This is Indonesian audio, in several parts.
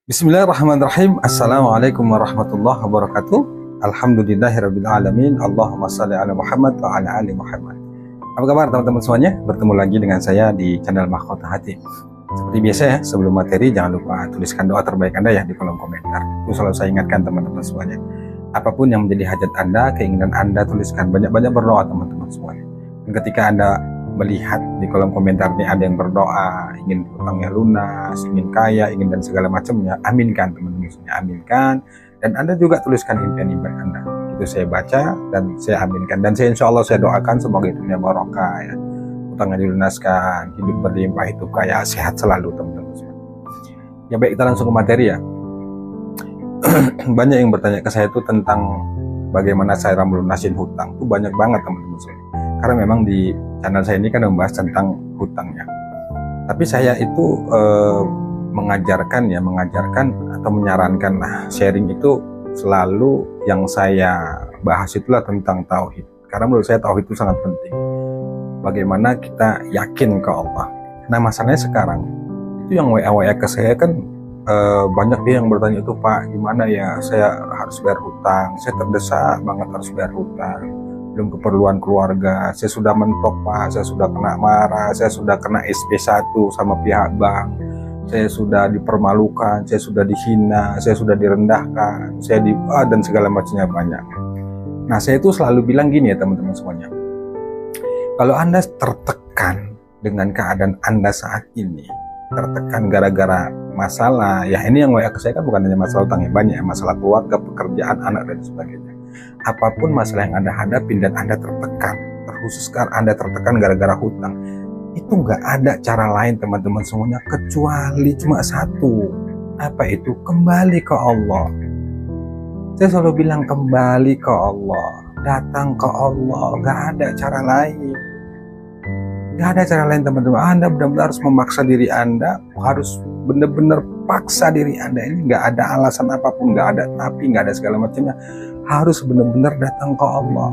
Bismillahirrahmanirrahim. Assalamualaikum warahmatullahi wabarakatuh. Alhamdulillahirrabbilalamin. Allahumma salli ala Muhammad wa ala ali Muhammad. Apa kabar teman-teman semuanya? Bertemu lagi dengan saya di channel Mahkota Hati. Seperti biasa ya, sebelum materi jangan lupa tuliskan doa terbaik Anda ya di kolom komentar. Itu selalu saya ingatkan teman-teman semuanya. Apapun yang menjadi hajat Anda, keinginan Anda, tuliskan. Banyak-banyak berdoa teman-teman semuanya. Dan ketika Anda melihat di kolom komentar ini ada yang berdoa, ingin hutangnya lunas, ingin kaya, ingin dan segala macamnya, aminkan teman-teman semuanya, aminkan. Dan Anda juga tuliskan impian-impian Anda. Itu saya baca dan saya aminkan. Dan saya insya Allah saya doakan semoga hidupnya barokah ya. Hutangnya dilunaskan, hidup berlimpah, hidup kaya, sehat selalu teman-teman semuanya. Ya baik, kita langsung ke materi ya. Banyak yang bertanya ke saya itu tentang bagaimana cara melunasin hutang. Itu banyak banget teman-teman semuanya. Karena memang di channel saya ini kan membahas tentang hutangnya. Tapi saya itu mengajarkan atau menyarankan sharing itu selalu yang saya bahas itulah tentang tauhid. Karena menurut saya tauhid itu sangat penting. Bagaimana kita yakin ke Allah. Nah masalahnya sekarang itu yang WA ke saya kan banyak dia yang bertanya itu, Pak gimana ya saya harus bayar hutang, saya terdesak banget harus bayar hutang, belum keperluan keluarga, saya sudah mentok Pak, saya sudah kena marah, saya sudah kena SP1 sama pihak bank, saya sudah dipermalukan, saya sudah dihina, saya sudah direndahkan, saya dan segala macamnya banyak. Nah saya itu selalu bilang gini ya teman-teman semuanya, kalau Anda tertekan dengan keadaan Anda saat ini, tertekan gara-gara masalah, ya ini yang WA ke saya kan bukan hanya masalah utang, ya banyak ya, masalah keluarga, pekerjaan, anak dan sebagainya. Apapun masalah yang Anda hadapin dan Anda tertekan, terkhusus sekarang Anda tertekan gara-gara hutang, itu nggak ada cara lain teman-teman semuanya kecuali cuma satu. Apa itu? Kembali ke Allah. Saya selalu bilang kembali ke Allah, datang ke Allah, nggak ada cara lain. Nggak ada cara lain teman-teman. Anda benar-benar harus memaksa diri Anda, harus benar-benar paksa diri Anda. Ini nggak ada alasan apapun, nggak ada tapi, nggak ada segala macamnya. Harus benar-benar datang ke Allah.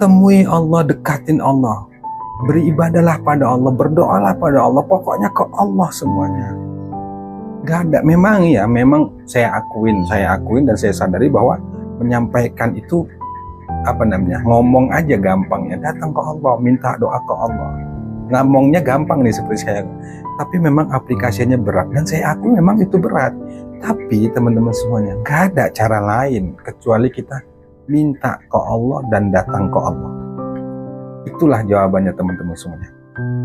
Temui Allah, dekatin Allah. Beribadalah pada Allah, berdoalah pada Allah. Pokoknya ke Allah semuanya. Nggak ada. Memang saya akuin dan saya sadari bahwa menyampaikan itu ngomong aja gampangnya, datang ke Allah, minta doa ke Allah. Ngomongnya gampang nih seperti saya, tapi memang aplikasinya berat dan saya akui memang itu berat. Tapi teman-teman semuanya gak ada cara lain kecuali kita minta ke Allah dan datang ke Allah. Itulah jawabannya teman-teman semuanya.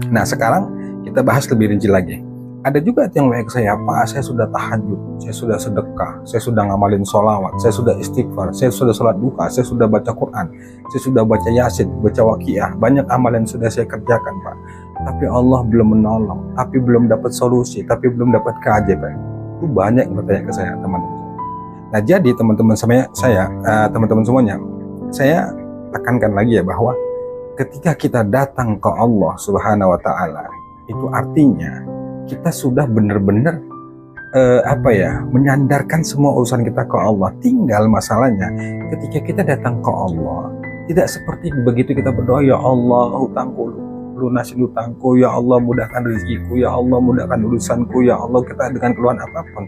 Nah sekarang kita bahas lebih rinci lagi. Ada juga yang WA saya, Pak saya sudah tahajud, saya sudah sedekah, saya sudah ngamalin sholawat, saya sudah istighfar, saya sudah sholat duha, saya sudah baca Quran, saya sudah baca Yasin, baca Waqiah, banyak amalan sudah saya kerjakan Pak. Tapi Allah belum menolong, tapi belum dapat solusi, tapi belum dapat keajaiban. Itu banyak yang bertanya ke saya teman-teman. Nah jadi teman-teman teman-teman semuanya, saya tekankan lagi ya bahwa ketika kita datang ke Allah Subhanahu Wa Taala, itu artinya kita sudah benar-benar menyandarkan semua urusan kita ke Allah. Tinggal masalahnya ketika kita datang ke Allah, tidak seperti begitu kita berdoa, ya Allah hutangku lunasin hutangku, ya Allah mudahkan rezekiku, ya Allah mudahkan urusanku, ya Allah, kita dengan keluhan apapun.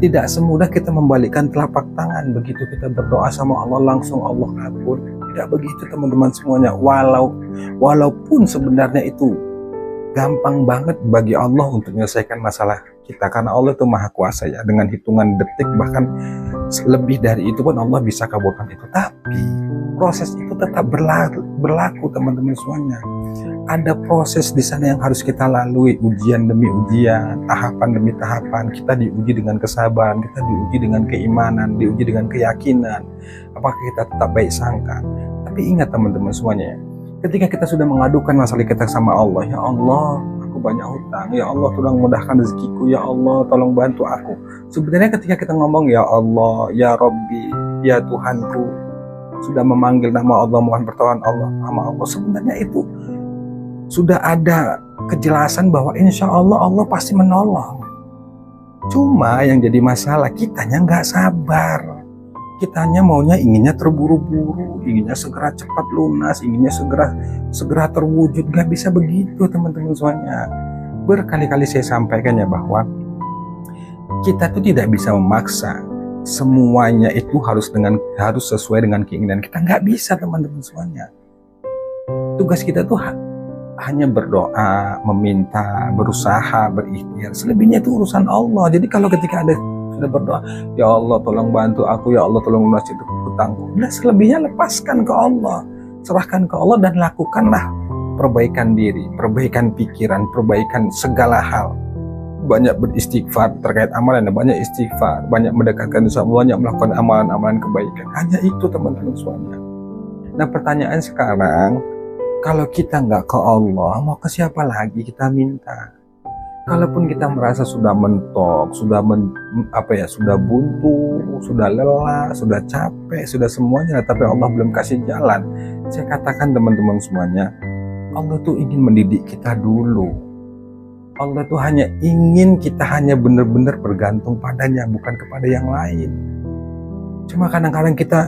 Tidak semudah kita membalikkan telapak tangan begitu kita berdoa sama Allah langsung Allah kabul. Tidak begitu teman-teman semuanya. Walaupun sebenarnya itu gampang banget bagi Allah untuk menyelesaikan masalah kita, karena Allah itu maha kuasa ya, dengan hitungan detik bahkan lebih dari itu pun Allah bisa kabulkan itu. Tapi proses itu tetap berlaku teman-teman semuanya. Ada proses di sana yang harus kita lalui, ujian demi ujian, tahapan demi tahapan. Kita diuji dengan kesabaran, kita diuji dengan keimanan, diuji dengan keyakinan. Apakah kita tetap baik sangka? Tapi ingat teman-teman semuanya, ketika kita sudah mengadukan masalah kita sama Allah, ya Allah, aku banyak hutang, ya Allah tolong mudahkan rezekiku, ya Allah tolong bantu aku. Sebenarnya ketika kita ngomong ya Allah, ya Rabbi, ya Tuhanku, sudah memanggil nama Allah, mohon pertolongan Allah sama Allah, sebenarnya itu sudah ada kejelasan bahwa insya Allah Allah pasti menolong. Cuma yang jadi masalah kitanya nggak sabar. Kitanya inginnya terburu-buru, inginnya segera cepat lunas, inginnya segera terwujud. Gak bisa begitu teman-teman semuanya. Berkali-kali saya sampaikan ya bahwa Kita tuh tidak bisa memaksa semuanya itu harus sesuai dengan keinginan kita. Nggak bisa teman-teman semuanya. Tugas kita tuh hanya berdoa, meminta, berusaha, berikhtiar. Selebihnya itu urusan Allah. Jadi kalau ketika ada sudah berdoa, ya Allah tolong bantu aku, ya Allah tolong lunasi hutangku, udah selebihnya lepaskan ke Allah, serahkan ke Allah dan lakukanlah perbaikan diri, perbaikan pikiran, perbaikan segala hal. Banyak beristighfar terkait amalan, banyak istighfar, banyak mendekatkan diri, banyak melakukan amalan-amalan kebaikan. Hanya itu teman-teman semuanya. Nah pertanyaan sekarang, kalau kita nggak ke Allah, mau ke siapa lagi kita minta? Kalaupun kita merasa sudah mentok, sudah buntu, sudah lelah, sudah capek, sudah semuanya, tapi Allah belum kasih jalan. Saya katakan teman-teman semuanya, Allah tuh ingin mendidik kita dulu. Allah tuh hanya ingin kita hanya benar-benar bergantung padanya, bukan kepada yang lain. Cuma kadang-kadang kita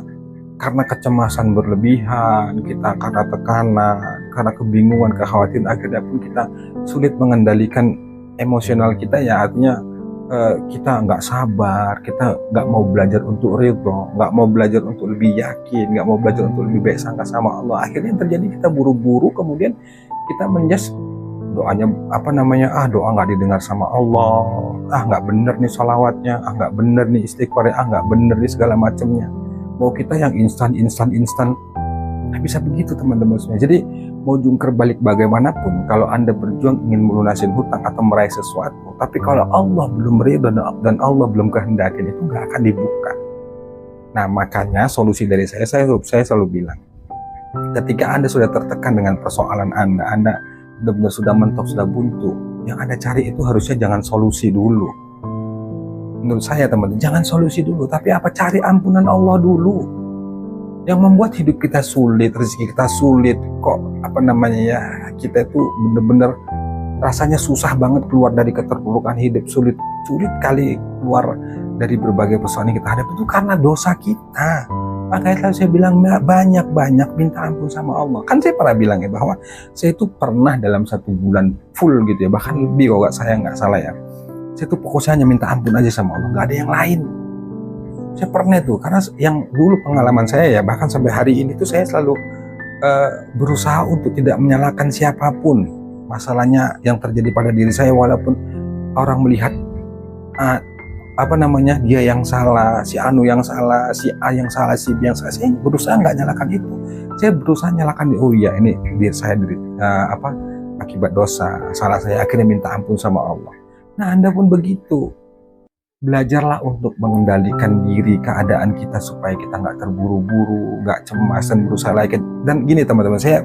karena kecemasan berlebihan, kita karena tekanan, karena kebingungan, kekhawatiran, akhirnya pun kita sulit mengendalikan emosional kita, ya artinya kita nggak sabar, kita nggak mau belajar untuk ridho, nggak mau belajar untuk lebih yakin, nggak mau belajar untuk lebih baik sangka sama Allah. Akhirnya yang terjadi kita buru-buru, kemudian kita menjas doanya doa nggak didengar sama Allah, nggak bener nih sholawatnya, nggak bener nih istighfarnya, nggak bener nih segala macamnya. Mau kita yang instan, nggak bisa begitu teman-teman semua. Jadi mau jungkir balik bagaimanapun, kalau Anda berjuang ingin melunasin hutang atau meraih sesuatu, tapi kalau Allah belum ridho dan Allah belum kehendakin, itu nggak akan dibuka. Nah makanya solusi dari saya selalu bilang, ketika Anda sudah tertekan dengan persoalan Anda benar-benar sudah mentok, sudah buntu, yang Anda cari itu harusnya jangan solusi dulu. Menurut saya teman-teman, jangan solusi dulu, tapi cari ampunan Allah dulu. Yang membuat hidup kita sulit, rezeki kita sulit, kita itu benar-benar rasanya susah banget keluar dari keterpurukan hidup, sulit kali keluar dari berbagai persoalan yang kita hadapi, itu karena dosa kita. Makanya saya bilang banyak-banyak minta ampun sama Allah. Kan saya pernah bilang ya bahwa saya itu pernah dalam 1 bulan full gitu ya, bahkan lebih kalau saya nggak salah ya. Saya tuh pokoknya hanya minta ampun aja sama Allah, nggak ada yang lain. Saya pernah tuh, karena yang dulu pengalaman saya ya, bahkan sampai hari ini tuh saya selalu berusaha untuk tidak menyalahkan siapapun masalahnya yang terjadi pada diri saya, walaupun orang melihat dia yang salah, si Anu yang salah, si A yang salah, si B yang salah. Saya berusaha nggak nyalakan itu. Saya berusaha nyalakan, oh iya ini diri saya akibat dosa, salah saya, akhirnya minta ampun sama Allah. Nah Anda pun begitu. Belajarlah untuk mengendalikan diri, keadaan kita, supaya kita nggak terburu-buru, nggak cemas, dan berusaha lagi. Dan gini teman-teman, saya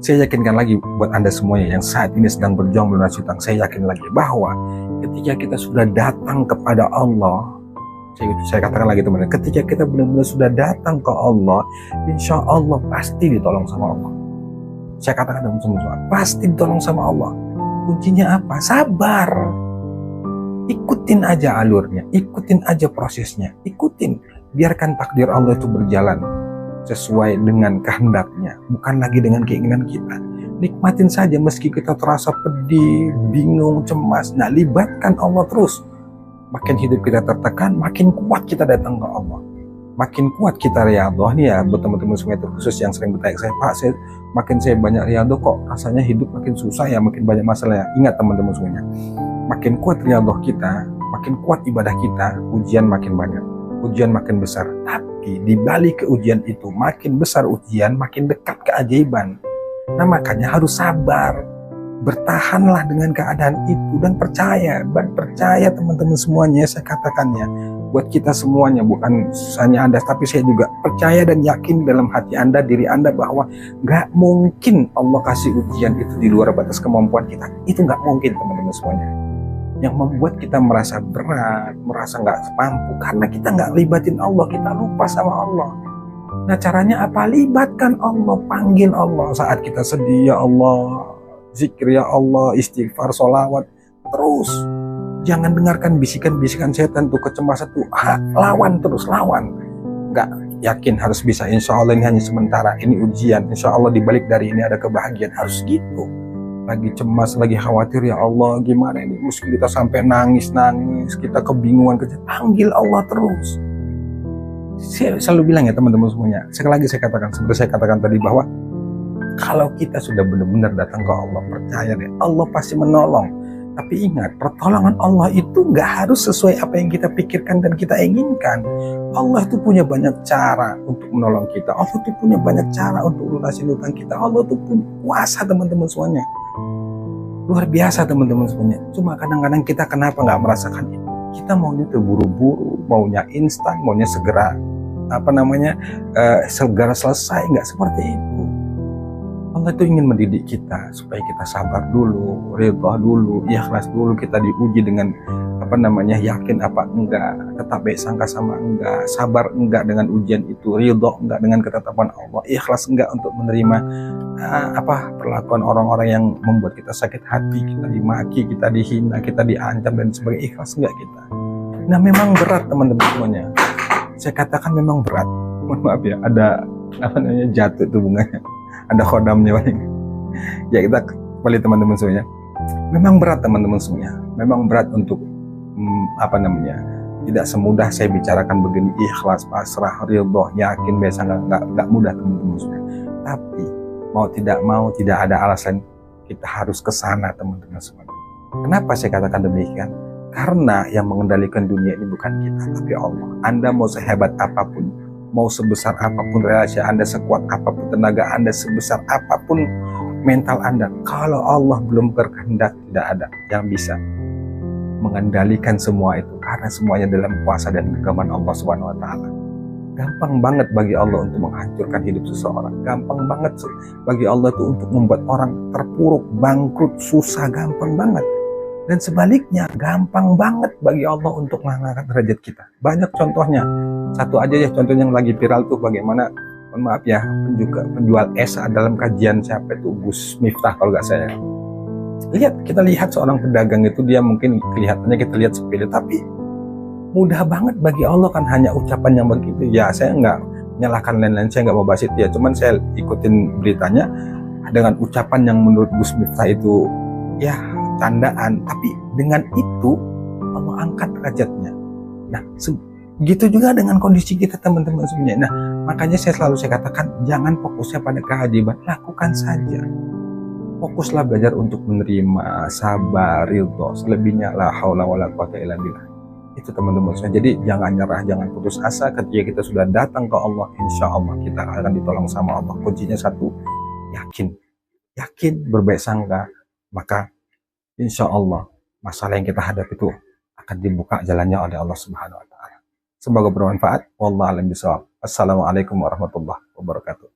yakinkan lagi buat Anda semuanya yang saat ini sedang berjuang melunasi hutang, saya yakin lagi bahwa ketika kita sudah datang kepada Allah, saya katakan lagi teman-teman, ketika kita benar-benar sudah datang ke Allah, insya Allah pasti ditolong sama Allah. Saya katakan teman-teman semua, pasti ditolong sama Allah. Kuncinya apa? Sabar. Ikutin aja alurnya, ikutin aja prosesnya, biarkan takdir Allah itu berjalan sesuai dengan kehendaknya, bukan lagi dengan keinginan kita. Nikmatin saja meski kita terasa pedih, bingung, cemas. Nah libatkan Allah terus. Makin hidup kita tertekan, makin kuat kita datang ke Allah, makin kuat kita riyadhah. Nih ya buat teman-teman semua itu khusus yang sering bertanya saya, Pak, makin saya banyak riyadhah kok rasanya hidup makin susah ya, makin banyak masalah ya. Ingat teman-teman semuanya, makin kuat riyadhah kita, makin kuat ibadah kita, ujian makin banyak, ujian makin besar. Tapi di balik ujian itu, makin besar ujian, makin dekat keajaiban. Nah makanya harus sabar, bertahanlah dengan keadaan itu, dan percaya teman-teman semuanya. Saya katakannya buat kita semuanya, bukan hanya Anda, tapi saya juga percaya dan yakin dalam hati Anda, diri Anda, bahwa gak mungkin Allah kasih ujian itu di luar batas kemampuan kita. Itu gak mungkin teman-teman semuanya. Yang membuat kita merasa berat, merasa gak mampu, karena kita gak libatin Allah, kita lupa sama Allah. Nah caranya apa? Libatkan Allah, panggil Allah saat kita sedih, ya Allah, zikir ya Allah, istighfar, sholawat, terus. Jangan dengarkan bisikan-bisikan setan tuh, kecemasan tuh, lawan terus, lawan. Nggak yakin harus bisa, insya Allah ini hanya sementara, ini ujian, insya Allah dibalik dari ini ada kebahagiaan, harus gitu. lagi cemas, lagi khawatir, ya Allah gimana ini, mesti kita sampai nangis-nangis, kita kebingungan, panggil Allah terus. Saya selalu bilang ya teman-teman semuanya, sekali lagi saya katakan, seperti saya katakan tadi, bahwa kalau kita sudah benar-benar datang ke Allah, percaya deh, Allah pasti menolong. Tapi ingat, pertolongan Allah itu nggak harus sesuai apa yang kita pikirkan dan kita inginkan. Allah itu punya banyak cara untuk menolong kita. Allah itu punya banyak cara untuk lunasin hutang kita. Allah itu punya kuasa, teman-teman semuanya. Luar biasa, teman-teman semuanya. Cuma kadang-kadang kita kenapa nggak merasakan itu? Kita maunya terburu-buru, maunya instan, maunya segera segera selesai. Nggak seperti itu. Allah itu ingin mendidik kita supaya kita sabar dulu, ridha dulu, ikhlas dulu, kita diuji dengan yakin apa enggak, tetap baik sangka sama enggak, sabar enggak dengan ujian itu, ridha enggak dengan ketetapan Allah, ikhlas enggak untuk menerima perlakuan orang-orang yang membuat kita sakit hati, kita dimaki, kita dihina, kita diancam dan sebagainya, ikhlas enggak kita. Nah, memang berat teman-teman semuanya. Saya katakan memang berat. Mohon maaf ya, ada jatuh itu bunganya. Ada khodamnya paling. Ya, kita kembali teman-teman semuanya. Memang berat teman-teman semuanya. Memang berat untuk tidak semudah saya bicarakan begini, ikhlas, pasrah, ridha, yakin, biasa nggak mudah teman-teman semuanya. Tapi mau tidak ada alasan kita harus ke sana teman-teman semuanya. Kenapa saya katakan demikian? Karena yang mengendalikan dunia ini bukan kita, tapi Allah. Anda mau sehebat apapun, mau sebesar apapun relasi Anda, sekuat apapun tenaga Anda, sebesar apapun mental Anda, kalau Allah belum berkehendak, tidak ada yang bisa mengendalikan semua itu, karena semuanya dalam kuasa dan genggaman Allah Subhanahu wa taala. Gampang banget bagi Allah untuk menghancurkan hidup seseorang. Gampang banget bagi Allah itu untuk membuat orang terpuruk, bangkrut, susah, gampang banget. Dan sebaliknya, gampang banget bagi Allah untuk mengangkat derajat kita. Banyak contohnya. Satu aja ya, contohnya yang lagi viral tuh bagaimana, mohon maaf ya, penjual es dalam kajian siapa itu, Gus Miftah kalau nggak saya. Kita lihat seorang pedagang itu, dia mungkin kelihatannya kita lihat sepele, tapi mudah banget bagi Allah kan, hanya ucapan yang begitu. Ya, saya nggak menyalahkan lain-lain, saya nggak mau bahas itu ya, cuman saya ikutin beritanya dengan ucapan yang menurut Gus Miftah itu ya candaan, tapi dengan itu Allah angkat derajatnya. Nah, gitu juga dengan kondisi kita teman-teman semuanya. Nah, makanya saya katakan, jangan fokusnya pada keajaiban, lakukan saja. Fokuslah belajar untuk menerima, sabar, ridha. Selebihnya la haula wala quwata illa billah. Itu teman-teman semuanya. Jadi jangan nyerah, jangan putus asa. Ketika kita sudah datang ke Allah, insya Allah kita akan ditolong sama Allah. Kuncinya satu, yakin, berbaik sangka, maka insya Allah masalah yang kita hadapi itu akan dibuka jalannya oleh Allah Subhanahu wa taala. Semoga bermanfaat. Wallahu a'lam bishawab. Assalamualaikum warahmatullahi wabarakatuh.